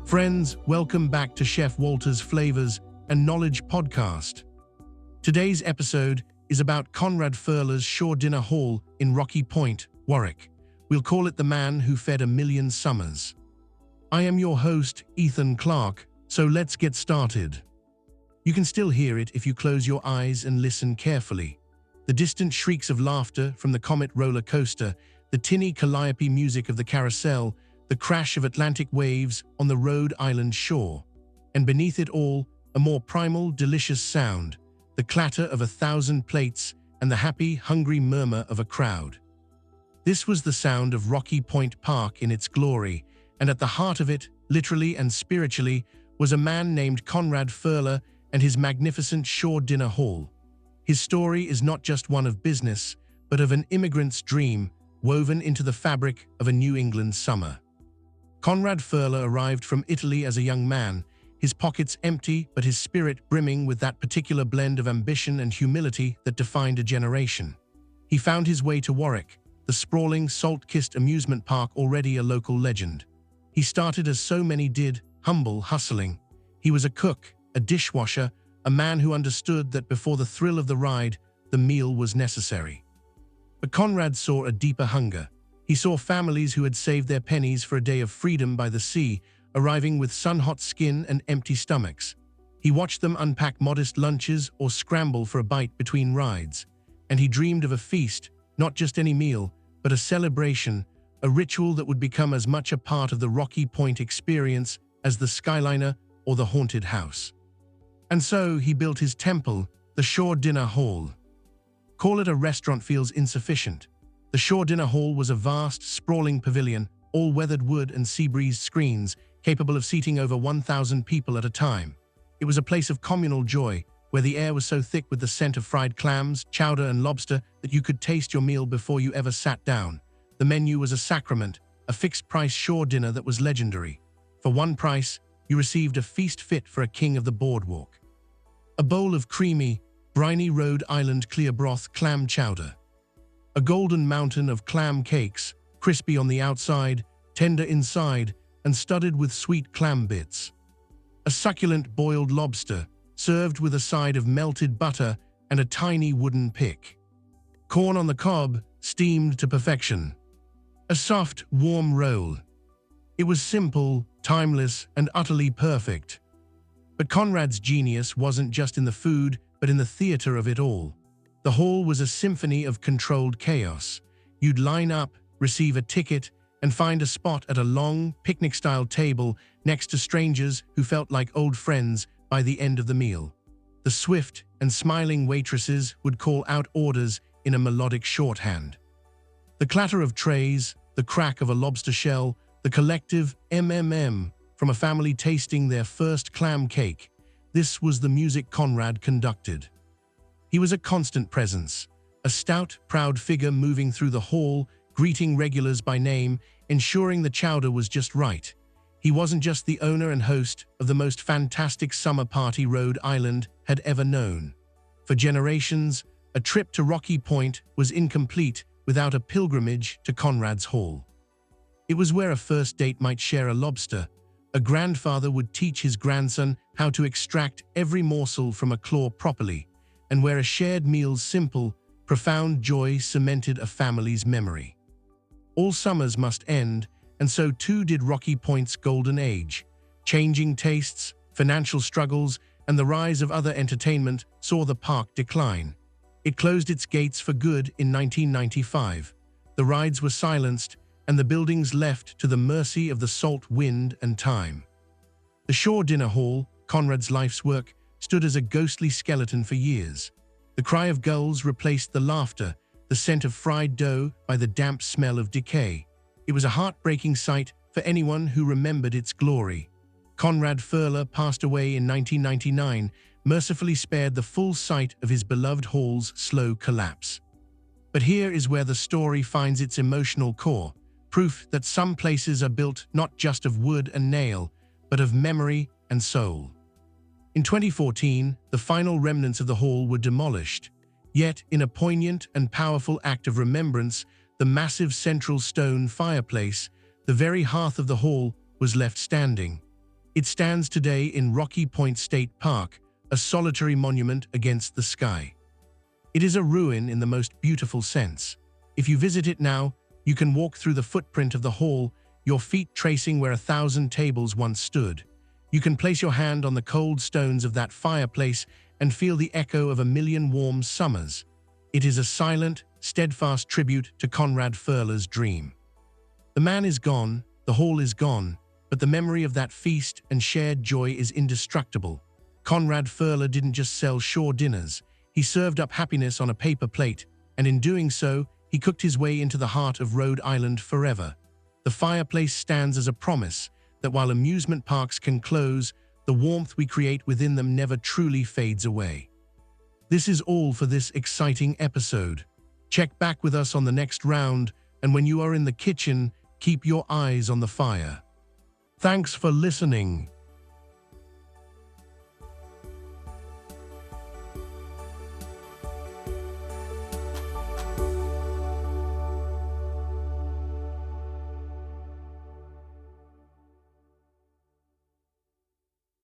Friends, welcome back to Chef Walter's Flavors and Knowledge podcast. Today's episode is about Conrad Ferla's Shore Dinner Hall in Rocky Point, Warwick. We'll call it the man who fed a million summers. I am your host, Ethan Clark, so let's get started. You can still hear it if you close your eyes and listen carefully. The distant shrieks of laughter from the Comet roller coaster, the tinny calliope music of the carousel, the crash of Atlantic waves on the Rhode Island shore. And beneath it all, a more primal, delicious sound, the clatter of 1,000 plates and the happy, hungry murmur of a crowd. This was the sound of Rocky Point Park in its glory, and at the heart of it, literally and spiritually, was a man named Conrad Ferla and his magnificent Shore Dinner Hall. His story is not just one of business, but of an immigrant's dream woven into the fabric of a New England summer. Conrad Ferla arrived from Italy as a young man, his pockets empty but his spirit brimming with that particular blend of ambition and humility that defined a generation. He found his way to Warwick, the sprawling, salt-kissed amusement park already a local legend. He started as so many did, humble, hustling. He was a cook, a dishwasher, a man who understood that before the thrill of the ride, the meal was necessary. But Conrad saw a deeper hunger. He saw families who had saved their pennies for a day of freedom by the sea, arriving with sun-hot skin and empty stomachs. He watched them unpack modest lunches or scramble for a bite between rides. And he dreamed of a feast, not just any meal, but a celebration, a ritual that would become as much a part of the Rocky Point experience as the Skyliner or the haunted house. And so he built his temple, the Shore Dinner Hall. Call it a restaurant feels insufficient. The Shore Dinner Hall was a vast, sprawling pavilion, all weathered wood and sea-breezed screens, capable of seating over 1,000 people at a time. It was a place of communal joy, where the air was so thick with the scent of fried clams, chowder and lobster that you could taste your meal before you ever sat down. The menu was a sacrament, a fixed-price shore dinner that was legendary. For one price, you received a feast fit for a king of the boardwalk. A bowl of creamy, briny Rhode Island clear broth clam chowder. A golden mountain of clam cakes, crispy on the outside, tender inside, and studded with sweet clam bits. A succulent boiled lobster, served with a side of melted butter and a tiny wooden pick. Corn on the cob, steamed to perfection. A soft, warm roll. It was simple, timeless, and utterly perfect. But Conrad's genius wasn't just in the food, but in the theater of it all. The hall was a symphony of controlled chaos. You'd line up, receive a ticket, and find a spot at a long, picnic-style table next to strangers who felt like old friends by the end of the meal. The swift and smiling waitresses would call out orders in a melodic shorthand. The clatter of trays, the crack of a lobster shell, the collective MMM from a family tasting their first clam cake. This was the music Conrad conducted. He was a constant presence, a stout, proud figure moving through the hall, greeting regulars by name, ensuring the chowder was just right. He wasn't just the owner and host of the most fantastic summer party Rhode Island had ever known. For generations, a trip to Rocky Point was incomplete without a pilgrimage to Conrad's Hall. It was where a first date might share a lobster, a grandfather would teach his grandson how to extract every morsel from a claw properly, and where a shared meal's simple, profound joy cemented a family's memory. All summers must end, and so too did Rocky Point's golden age. Changing tastes, financial struggles, and the rise of other entertainment saw the park decline. It closed its gates for good in 1995. The rides were silenced, and the buildings left to the mercy of the salt wind and time. The Shore Dinner Hall, Conrad's life's work, stood as a ghostly skeleton for years. The cry of gulls replaced the laughter, the scent of fried dough by the damp smell of decay. It was a heartbreaking sight for anyone who remembered its glory. Conrad Ferla passed away in 1999, mercifully spared the full sight of his beloved hall's slow collapse. But here is where the story finds its emotional core, proof that some places are built not just of wood and nail, but of memory and soul. In 2014, the final remnants of the hall were demolished. Yet, in a poignant and powerful act of remembrance, the massive central stone fireplace, the very hearth of the hall, was left standing. It stands today in Rocky Point State Park, a solitary monument against the sky. It is a ruin in the most beautiful sense. If you visit it now, you can walk through the footprint of the hall, your feet tracing where 1,000 tables once stood. You can place your hand on the cold stones of that fireplace and feel the echo of 1,000,000 warm summers. It is a silent, steadfast tribute to Conrad Ferla's dream. The man is gone, the hall is gone, but the memory of that feast and shared joy is indestructible. Conrad Ferla didn't just sell shore dinners, he served up happiness on a paper plate, and in doing so, he cooked his way into the heart of Rhode Island forever. The fireplace stands as a promise that while amusement parks can close, the warmth we create within them never truly fades away. This is all for this exciting episode. Check back with us on the next round, and when you are in the kitchen, keep your eyes on the fire. Thanks for listening.